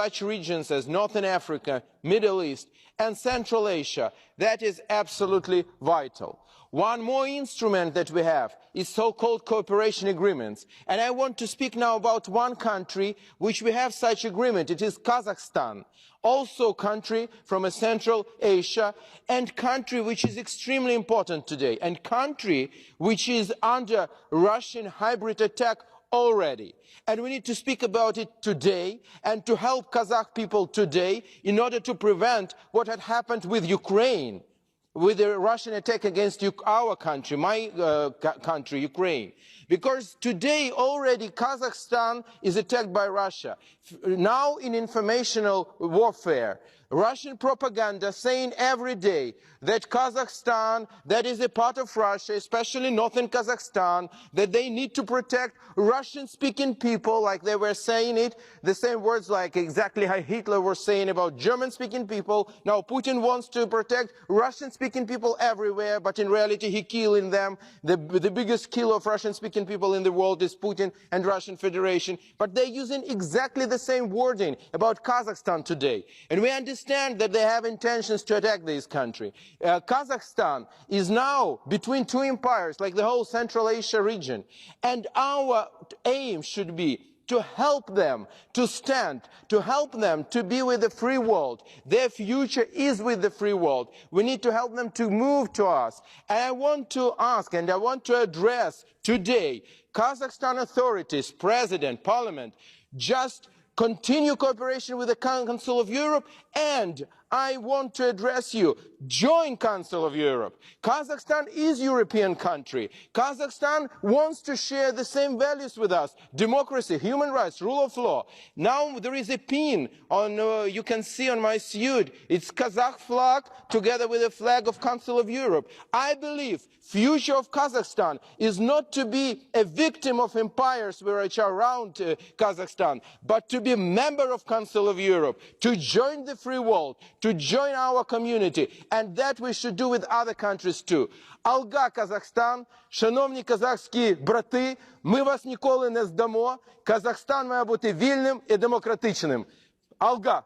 such regions as Northern Africa, Middle East, and Central Asia. That is absolutely vital. One more instrument that we have is so-called cooperation agreements. And I want to speak now about one country which we have such agreement. It is Kazakhstan, also a country from Central Asia, and country which is extremely important today, and country which is under Russian hybrid attack already. And we need to speak about it today and to help Kazakh people today in order to prevent what had happened with Ukraine, with the Russian attack against our country, my country, Ukraine. Because today already Kazakhstan is attacked by Russia. Now in informational warfare, Russian propaganda saying every day that Kazakhstan, that is a part of Russia, especially northern Kazakhstan, that they need to protect Russian-speaking people, like they were saying it, the same words like exactly how Hitler was saying about German-speaking people. Now Putin wants to protect Russian-speaking people everywhere, but in reality he killing them. The biggest killer of Russian-speaking people in the world is Putin and Russian Federation. But they're using exactly the same wording about Kazakhstan today. And we understand that they have intentions to attack this country. Kazakhstan is now between two empires, like the whole Central Asia region. And our aim should be to help them to stand, to help them to be with the free world. Their future is with the free world. We need to help them to move to us. And I want to ask and I want to address today Kazakhstan authorities, President, Parliament, just continue cooperation with the Council of Europe, and I want to address you, join Council of Europe. Kazakhstan is a European country. Kazakhstan wants to share the same values with us, democracy, human rights, rule of law. Now there is a pin on, you can see on my suit, it's Kazakh flag together with the flag of Council of Europe. I believe future of Kazakhstan is not to be a victim of empires which are around Kazakhstan, but to be a member of Council of Europe, to join the free world, to join our community, and that we should do with other countries too. Алга, Казахстан, шановні казахські брати, ми вас ніколи не здамо. Казахстан має бути вільним і демократичним. Алга!